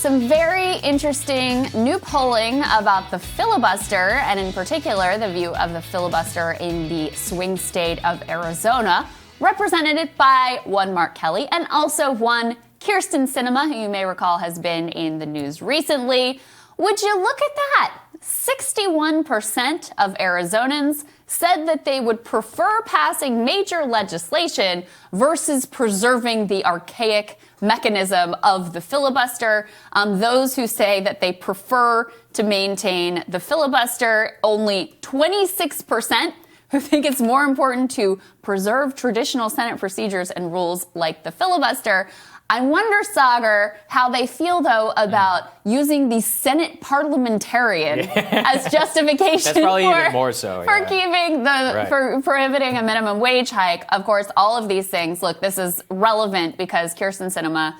Some very interesting new polling about the filibuster, and in particular, the view of the filibuster in the swing state of Arizona, represented by one Mark Kelly and also one Kyrsten Sinema, who you may recall has been in the news recently. Would you look at that? 61% of Arizonans said that they would prefer passing major legislation versus preserving the archaic mechanism of the filibuster. Those who say that they prefer to maintain the filibuster, only 26% who think it's more important to preserve traditional Senate procedures and rules like the filibuster. I wonder, Saagar, how they feel, though, about using the Senate parliamentarian as justification for keeping for prohibiting a minimum wage hike. Of course, all of these things, look, this is relevant because Kyrsten Sinema,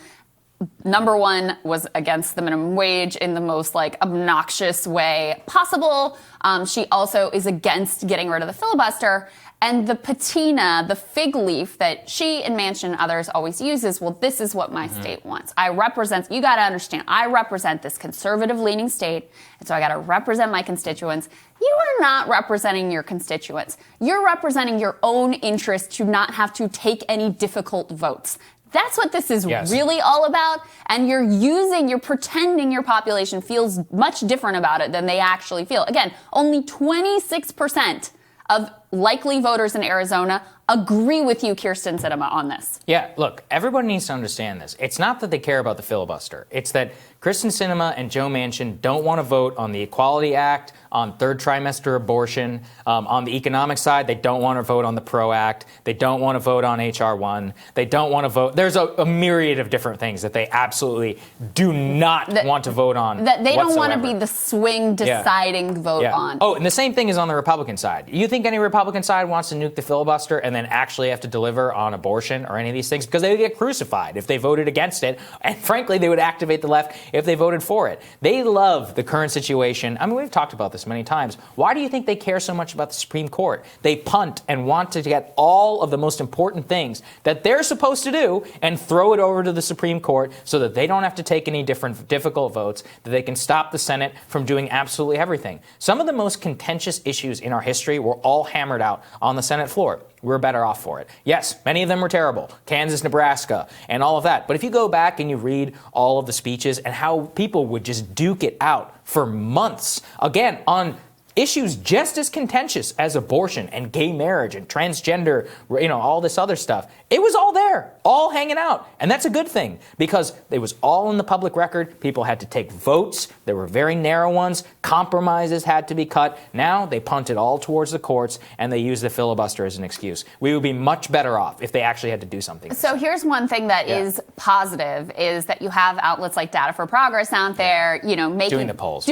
number one, was against the minimum wage in the most obnoxious way possible. She also is against getting rid of the filibuster. And the patina, the fig leaf that she and Manchin and others always uses, well, this is what my state wants. You got to understand, I represent this conservative-leaning state, and so I got to represent my constituents. You are not representing your constituents. You're representing your own interest to not have to take any difficult votes. That's what this is really all about. And you're pretending your population feels much different about it than they actually feel. Again, only 26% of likely voters in Arizona agree with you, Kyrsten Sinema, on this. Yeah, look, everybody needs to understand this. It's not that they care about the filibuster. It's that Kyrsten Sinema and Joe Manchin don't want to vote on the Equality Act, on third trimester abortion. On the economic side, they don't want to vote on the PRO Act. They don't want to vote on H.R. 1. They don't want to vote. There's a myriad of different things that they absolutely do not want to vote on. That they don't want to be the swing deciding vote on. Oh, and the same thing is on the Republican side. You think any Republican side wants to nuke the filibuster and then actually have to deliver on abortion or any of these things? Because they would get crucified if they voted against it. And frankly, they would activate the left if they voted for it. They love the current situation. I mean, we've talked about this many times. Why do you think they care so much about the Supreme Court? They punt and want to get all of the most important things that they're supposed to do and throw it over to the Supreme Court so that they don't have to take any difficult votes, that they can stop the Senate from doing absolutely everything. Some of the most contentious issues in our history were all hammered out on the Senate floor. We're better off for it. Yes, many of them were terrible. Kansas, Nebraska, and all of that. But if you go back and you read all of the speeches and how people would just duke it out for months, again, on issues just as contentious as abortion and gay marriage and transgender, all this other stuff. It was all there, all hanging out. And that's a good thing because it was all in the public record. People had to take votes. There were very narrow ones. Compromises had to be cut. Now they punt it all towards the courts and they use the filibuster as an excuse. We would be much better off if they actually had to do something. So here's one thing that is positive is that you have outlets like Data for Progress out there, doing the polls,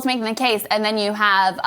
making the case. And then you have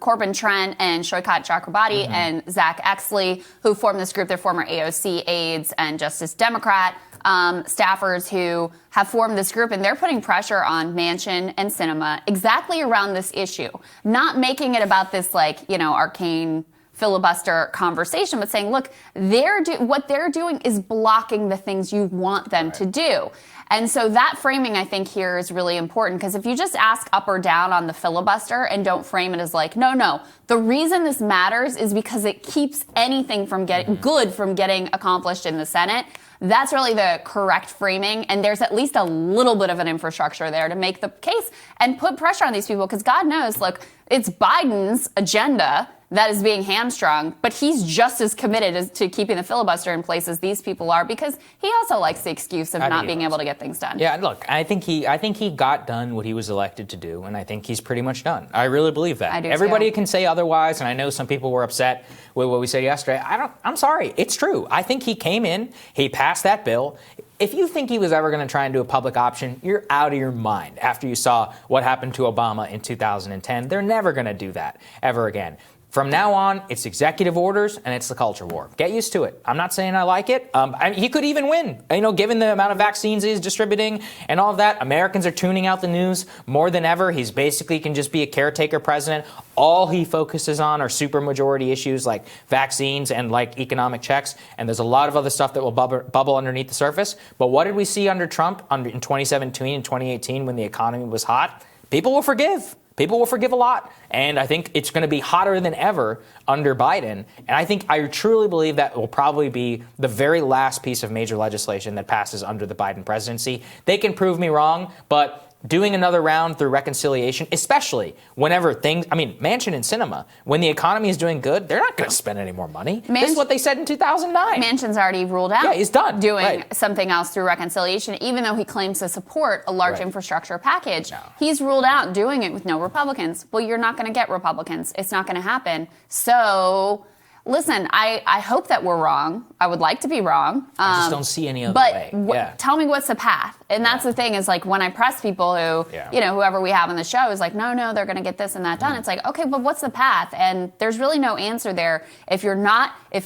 Corbin Trent and Shoykat Chakrabarti and Zach Exley, who formed this group. They're former AOC aides and Justice Democrat staffers who have formed this group, and they're putting pressure on Manchin and Sinema exactly around this issue, not making it about this arcane filibuster conversation, but saying, look, what they're doing is blocking the things you want them to do. And so that framing, I think, here is really important, because if you just ask up or down on the filibuster and don't frame it as no, the reason this matters is because it keeps anything from getting accomplished in the Senate. That's really the correct framing. And there's at least a little bit of an infrastructure there to make the case and put pressure on these people, because God knows, look, it's Biden's agenda that is being hamstrung, but he's just as committed to keeping the filibuster in place as these people are, because he also likes the excuse of not being able to get things done. Yeah, look, I think he got done what he was elected to do, and I think he's pretty much done. I really believe that. I do Everybody too. Can say otherwise, and I know some people were upset with what we said yesterday. I'm sorry, it's true. I think he came in, he passed that bill. If you think he was ever going to try and do a public option, you're out of your mind after you saw what happened to Obama in 2010. They're never going to do that ever again. From now on, it's executive orders and it's the culture war. Get used to it. I'm not saying I like it. He could even win. Given the amount of vaccines he's distributing and all of that, Americans are tuning out the news more than ever. He's basically can just be a caretaker president. All he focuses on are supermajority issues like vaccines and like economic checks. And there's a lot of other stuff that will bubble underneath the surface. But what did we see under Trump in 2017 and 2018 when the economy was hot? People will forgive. People will forgive a lot. And I think it's going to be hotter than ever under Biden. And I truly believe that will probably be the very last piece of major legislation that passes under the Biden presidency. They can prove me wrong, but doing another round through reconciliation, especially whenever Manchin and Sinema, when the economy is doing good, they're not going to spend any more money. This is what they said in 2009. Manchin's already ruled out. Yeah, he's done. Doing something else through reconciliation, even though he claims to support a large infrastructure package. No. He's ruled out doing it with no Republicans. Well, you're not going to get Republicans. It's not going to happen. So listen, I hope that we're wrong. I would like to be wrong. I just don't see any other way. But tell me what's the path. And that's the thing is like when I press people who, whoever we have on the show is like, no, they're going to get this and that done. It's like, okay, but what's the path? And there's really no answer there. If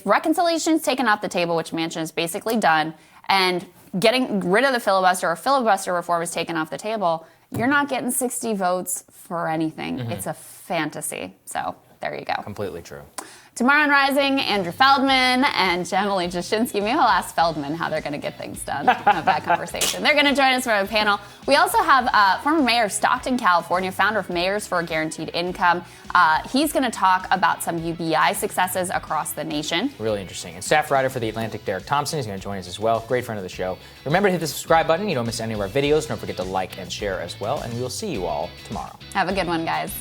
reconciliation is taken off the table, which Manchin is basically done, and getting rid of the filibuster or filibuster reform is taken off the table, you're not getting 60 votes for anything. It's a fantasy. So there you go. Completely true. Tomorrow on Rising, Andrew Feldman and Emily Jashinsky. Maybe I'll ask Feldman how they're going to get things done. Have that conversation. They're going to join us for a panel. We also have former mayor of Stockton, California, founder of Mayors for a Guaranteed Income. He's going to talk about some UBI successes across the nation. Really interesting. And staff writer for The Atlantic, Derek Thompson, is going to join us as well. Great friend of the show. Remember to hit the subscribe button. You don't miss any of our videos. Don't forget to like and share as well. And we will see you all tomorrow. Have a good one, guys.